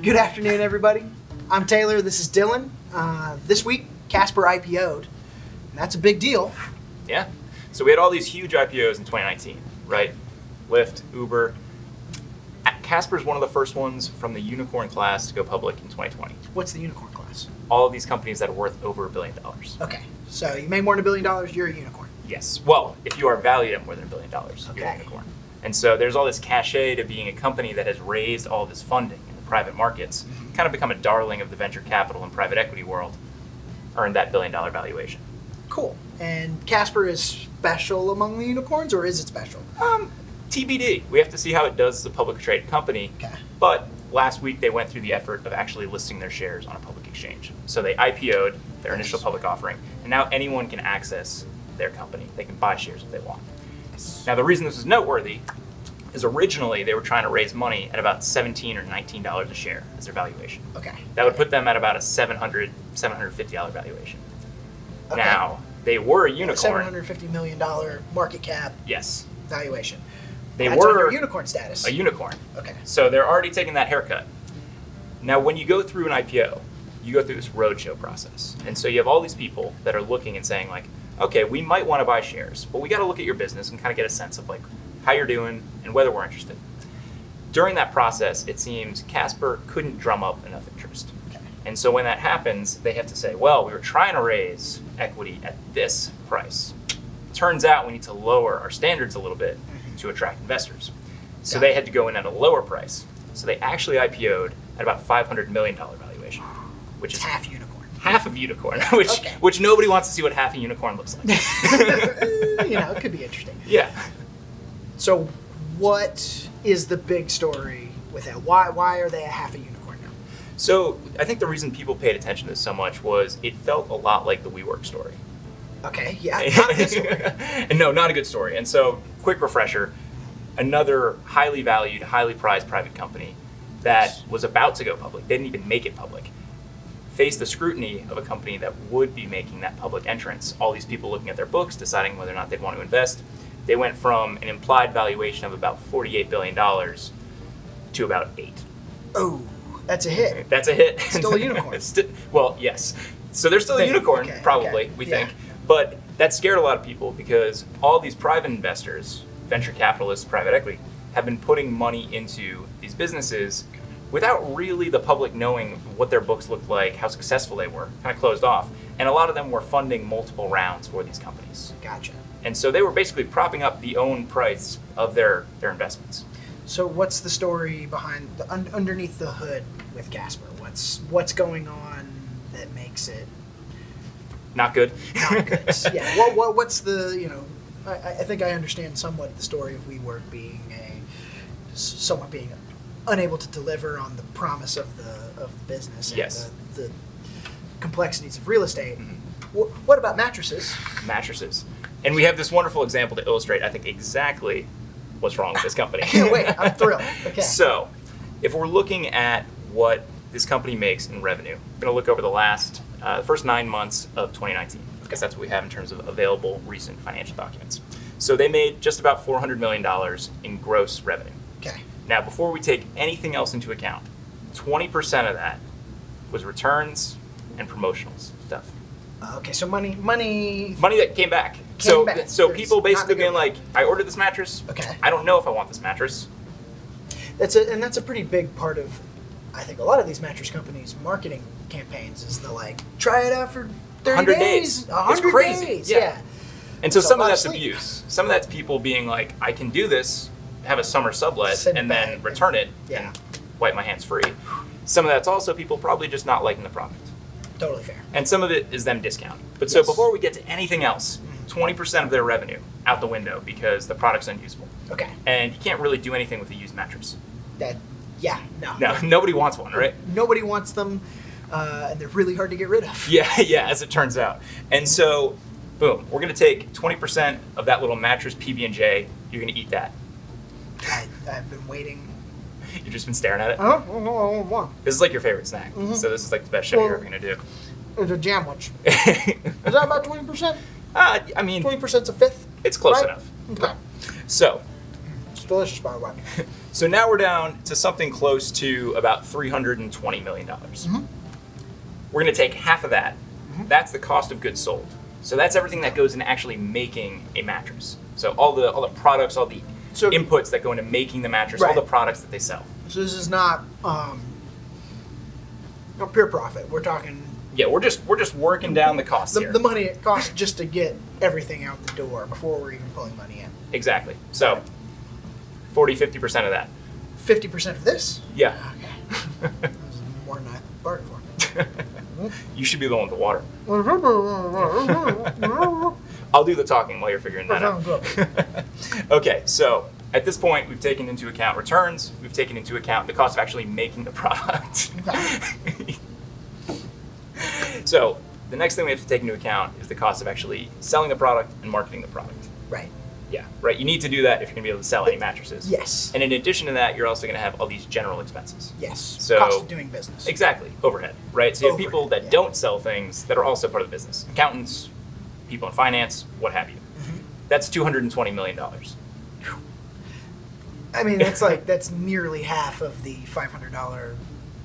Good afternoon, everybody. I'm Taylor. This is Dylan. This week, Casper IPO'd. And that's a big deal. Yeah. So we had all these huge IPOs in 2019, right? Lyft, Uber. Casper's one of the first ones from the unicorn class to go public in 2020. What's the unicorn class? All of these companies that are worth over $1 billion. Okay. So you make more than $1 billion, you're a unicorn. Yes. Well, if you are valued at more than $1 billion, you're a unicorn. And so there's all this cachet to being a company that has raised all this funding in the private markets, kind of become a darling of the venture capital and private equity world, earned that $1 billion valuation. Cool. And Casper is special among the unicorns, or is it special? TBD. We have to see how it does as a publicly traded company. Okay. But last week they went through the effort of actually listing their shares on a public exchange. So they IPO'd their initial public offering, and now anyone can access their company. They can buy shares if they want. Now, the reason this is noteworthy is originally they were trying to raise money at about $17 or $19 a share as their valuation. Okay. That would put them at about a $750 valuation. Okay. Now, they were a unicorn. $750 million market cap Yes. valuation. They That's were under unicorn status. a unicorn. Okay. So they're already taking that haircut. Now, when you go through an IPO, you go through this roadshow process. And so you have all these people that are looking and saying, like, okay, we might want to buy shares, but we got to look at your business and kind of get a sense of like how you're doing and whether we're interested. During that process, it seems Casper couldn't drum up enough interest. Okay. And so when that happens, they have to say, well, we were trying to raise equity at this price. Turns out we need to lower our standards a little bit to attract investors. So they had to go in at a lower price. So they actually IPO'd at about $500 million valuation, which is half unicorn. half of unicorn, which nobody wants to see what half a unicorn looks like. It could be interesting. Yeah. So what is the big story with that? Why are they a half a unicorn now? So I think the reason people paid attention to this so much was it felt a lot like the WeWork story. Okay, yeah, not a good story. No, not a good story. And so, quick refresher, another highly valued, highly prized private company that was about to go public, they didn't even make it public, faced the scrutiny of a company that would be making that public entrance. All these people looking at their books, deciding whether or not they'd want to invest. They went from an implied valuation of about $48 billion to about $8. Oh, that's a hit. That's a hit. Still a unicorn. Well, yes. So they're still a unicorn, probably, we think. But that scared a lot of people because all these private investors, venture capitalists, private equity, have been putting money into these businesses without really the public knowing what their books looked like, how successful they were, kind of closed off. And a lot of them were funding multiple rounds for these companies. Gotcha. And so they were basically propping up the own price of their investments. So what's the story behind underneath the hood with Casper? What's going on that makes it not good? Not good. Yeah. What's the I think I understand somewhat the story of WeWork being somewhat being unable to deliver on the promise of the business and yes. the complexities of real estate. What about mattresses? Mattresses. And we have this wonderful example to illustrate, I think, exactly what's wrong with this company. I can't wait. I'm thrilled. Okay. So, if we're looking at what this company makes in revenue, we're going to look over the first 9 months of 2019, because that's what we have in terms of available recent financial documents. So they made just about $400 million in gross revenue. Okay. Now, before we take anything else into account, 20% of that was returns and promotional stuff. Okay, so money that came back. So people basically being like, I ordered this mattress. Okay. I don't know if I want this mattress. That's a pretty big part of, I think, a lot of these mattress companies' marketing campaigns is try it out for 30 days. 100 it's crazy. days. Yeah. And so some of that's sleep. abuse. Some of that's people being like, I can do this, have a summer sublet, and then return it and wipe my hands free. Some of that's also people probably just not liking the product. Totally fair. And some of it is them discounting. But so before we get to anything else, 20% of their revenue out the window because the product's unusable. Okay. And you can't really do anything with a used mattress. No, nobody wants one, right? Nobody wants them, and they're really hard to get rid of. Yeah, as it turns out. And so, boom, we're going to take 20% of that little mattress PB&J. You're going to eat that. I've been waiting. You've just been staring at it? No. This is like your favorite snack. Mm-hmm. So this is like the best show you're ever going to do. It's a jamwich. Is that about 20%? I mean... 20%'s a fifth? It's close enough. Okay. So, delicious, by the way. So now we're down to something close to about $320 million. We're going to take half of that. That's the cost of goods sold. So that's everything that goes into actually making a mattress. So all the products, all the inputs that go into making the mattress, all the products that they sell. So this is not pure profit. We're talking. Yeah, we're just working down the costs here. The money it costs just to get everything out the door before we're even pulling money in. Exactly. So 50% of that. 50% of this? Yeah. Okay. That was more than I bargained for. You should be the one with the water. I'll do the talking while you're figuring that out. Okay, so at this point, we've taken into account returns. We've taken into account the cost of actually making the product. So the next thing we have to take into account is the cost of actually selling the product and marketing the product. Right. Yeah, right. You need to do that if you're going to be able to sell any mattresses. Yes. And in addition to that, you're also going to have all these general expenses. Yes. So, cost of doing business. Exactly. Overhead, right? So you have people that don't sell things that are also part of the business. Accountants, people in finance, what have you. That's $220 million. I mean, that's nearly half of the $500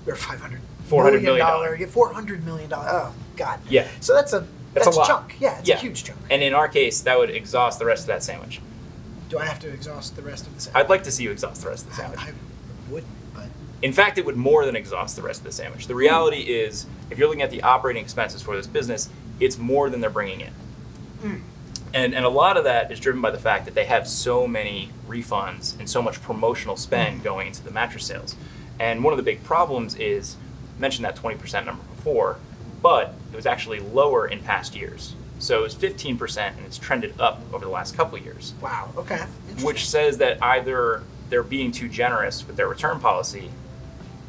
or $400 million. $400 million. Oh, God. Yeah. So that's a lot. chunk. Yeah, it's a huge chunk. And in our case, that would exhaust the rest of that sandwich. Do I have to exhaust the rest of the sandwich? I'd like to see you exhaust the rest of the sandwich. I wouldn't, but... In fact, it would more than exhaust the rest of the sandwich. The reality is, if you're looking at the operating expenses for this business, it's more than they're bringing in. And a lot of that is driven by the fact that they have so many refunds and so much promotional spend going into the mattress sales. And one of the big problems is, I mentioned that 20% number before, but it was actually lower in past years. So it was 15% and it's trended up over the last couple of years. Wow, okay. Which says that either they're being too generous with their return policy,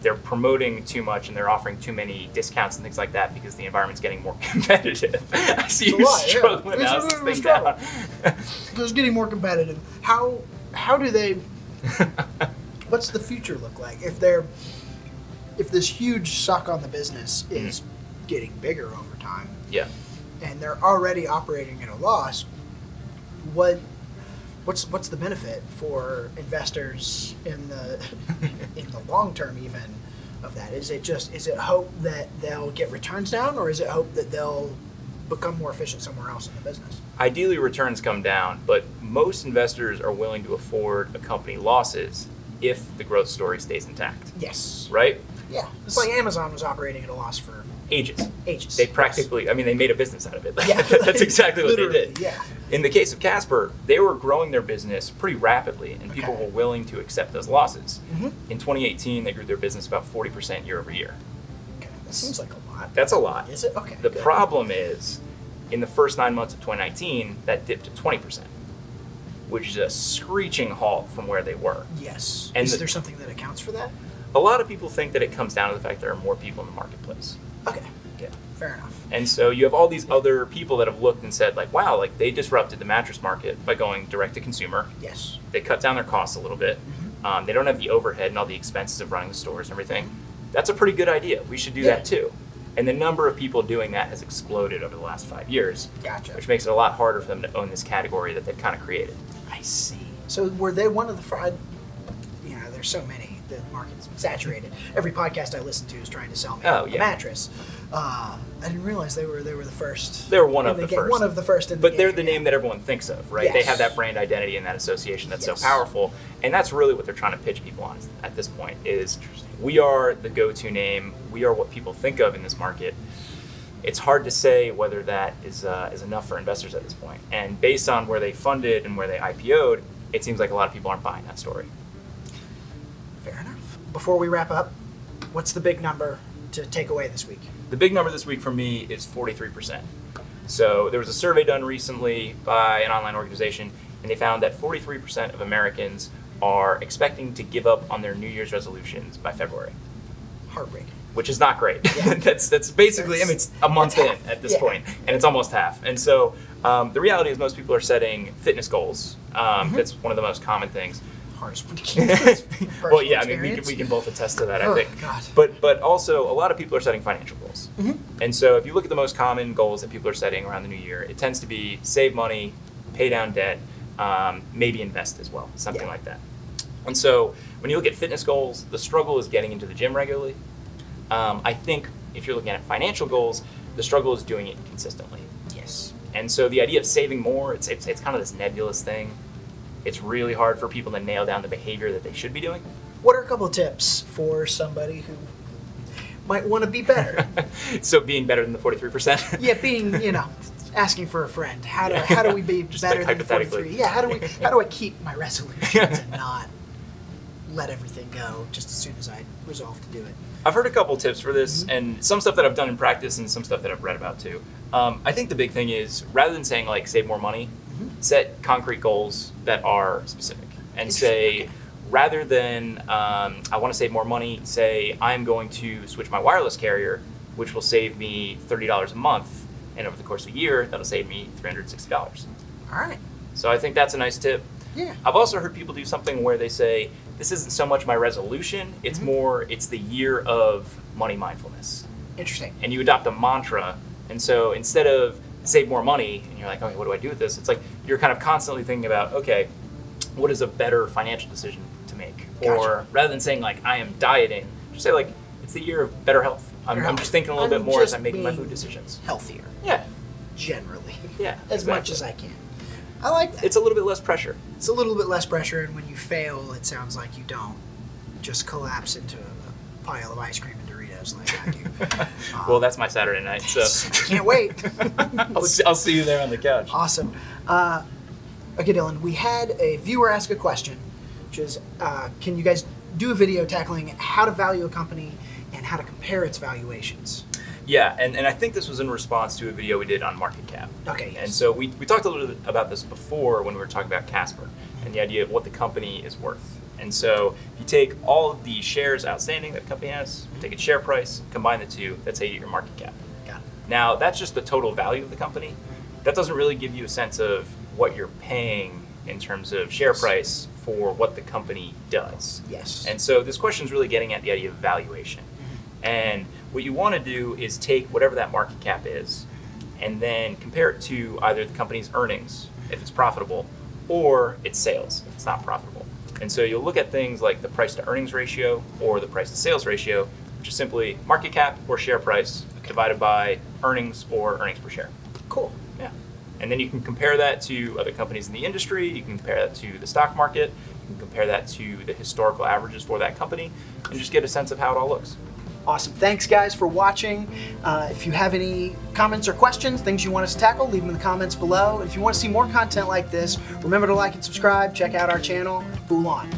they're promoting too much and they're offering too many discounts and things like that because the environment's getting more competitive. I see you struggling now. It's getting more competitive. How do they... What's the future look like? If this huge suck on the business is getting bigger over time, and they're already operating at a loss, what's the benefit for investors in the long term even of that? Is it hope that they'll get returns down, or is it hope that they'll become more efficient somewhere else in the business? Ideally, returns come down, but most investors are willing to afford a company losses if the growth story stays intact. Yes. Right? Yeah. It's like Amazon was operating at a loss for ages. They practically, I mean, they made a business out of it. Yeah. That's exactly what they did. Yeah. In the case of Casper, they were growing their business pretty rapidly, and people were willing to accept those losses. In 2018, they grew their business about 40% year over year. Okay. That seems like a lot. That's a lot. Is it? Okay. The problem is, in the first 9 months of 2019, that dipped to 20%, which is a screeching halt from where they were. Yes. And is there something that accounts for that? A lot of people think that it comes down to the fact there are more people in the marketplace. Okay. Yeah. Fair enough. And so you have all these other people that have looked and said, like, wow, like they disrupted the mattress market by going direct to consumer. Yes. They cut down their costs a little bit. They don't have the overhead and all the expenses of running the stores and everything. That's a pretty good idea. We should do that too. And the number of people doing that has exploded over the last 5 years. Gotcha. Which makes it a lot harder for them to own this category that they've kind of created. I see. So were they one of the there's so many. The market's saturated. Every podcast I listen to is trying to sell me a mattress. I didn't realize they were the first. They're one of the first. One of the first in the But game, they're the name that everyone thinks of, right? Yes. They have that brand identity and that association that's so powerful. And that's really what they're trying to pitch people on at this point is we are the go-to name. We are what people think of in this market. It's hard to say whether that is enough for investors at this point. And based on where they funded and where they IPO'd, it seems like a lot of people aren't buying that story. Fair enough. Before we wrap up, what's the big number to take away this week? The big number this week for me is 43%. So there was a survey done recently by an online organization, and they found that 43% of Americans are expecting to give up on their New Year's resolutions by February. Heartbreaking. Which is not great. Yeah. that's basically, I mean, it's a month in at this point, and it's almost half. And so the reality is most people are setting fitness goals. That's one of the most common things. Hardest one to keep. Well, yeah, I mean, we can both attest to that, I think. God. But also, a lot of people are setting financial goals. And so if you look at the most common goals that people are setting around the new year, it tends to be save money, pay down debt, maybe invest as well, something like that. And so when you look at fitness goals, the struggle is getting into the gym regularly. I think if you're looking at financial goals, the struggle is doing it consistently. Yes. And so the idea of saving more, it's kind of this nebulous thing. It's really hard for people to nail down the behavior that they should be doing. What are a couple of tips for somebody who might want to be better? So being better than the 43%? Yeah, being, asking for a friend. How do we be Just better like than the hypothetically. 43? Yeah, how do I keep my resolutions and not let everything go just as soon as I resolve to do it? I've heard a couple tips for this, and some stuff that I've done in practice and some stuff that I've read about too. I think the big thing is, rather than saying like save more money, set concrete goals that are specific. And say, rather than I want to save more money, say I'm going to switch my wireless carrier, which will save me $30 a month, and over the course of a year, that'll save me $360. All right. So I think that's a nice tip. Yeah. I've also heard people do something where they say, this isn't so much my resolution, it's more, it's the year of money mindfulness. Interesting. And you adopt a mantra, and so instead of save more money, and you're like, okay, what do I do with this? It's like you're kind of constantly thinking about, okay, what is a better financial decision to make? Gotcha. Or rather than saying like, I am dieting, just say like, it's the year of better health. I'm just thinking a little bit more as I'm making my food decisions. Healthier. Yeah. Generally. Yeah. As much as I can. I like that. It's a little bit less pressure. It's a little bit less pressure, and when you fail, it sounds like you don't just collapse into a pile of ice cream and Doritos like I do. Well, that's my Saturday night, so I can't wait. I'll see you there on the couch. Awesome. Okay, Dylan, we had a viewer ask a question, which is, can you guys do a video tackling how to value a company and how to compare its valuations? Yeah, and I think this was in response to a video we did on market cap. Okay, yes. And so we talked a little bit about this before when we were talking about Casper and the idea of what the company is worth. And so if you take all of the shares outstanding that the company has, take its share price, combine the two, that's how you get your market cap. Got it. Now, that's just the total value of the company. That doesn't really give you a sense of what you're paying in terms of share price for what the company does. Yes. And so this question is really getting at the idea of valuation. And what you want to do is take whatever that market cap is and then compare it to either the company's earnings, if it's profitable, or its sales, if it's not profitable. And so you'll look at things like the price to earnings ratio or the price to sales ratio, which is simply market cap or share price divided by earnings or earnings per share. Cool. Yeah. And then you can compare that to other companies in the industry, you can compare that to the stock market, you can compare that to the historical averages for that company, and just get a sense of how it all looks. Awesome. Thanks, guys, for watching. If you have any comments or questions, things you want us to tackle, leave them in the comments below. If you want to see more content like this, remember to like and subscribe. Check out our channel. Fool on.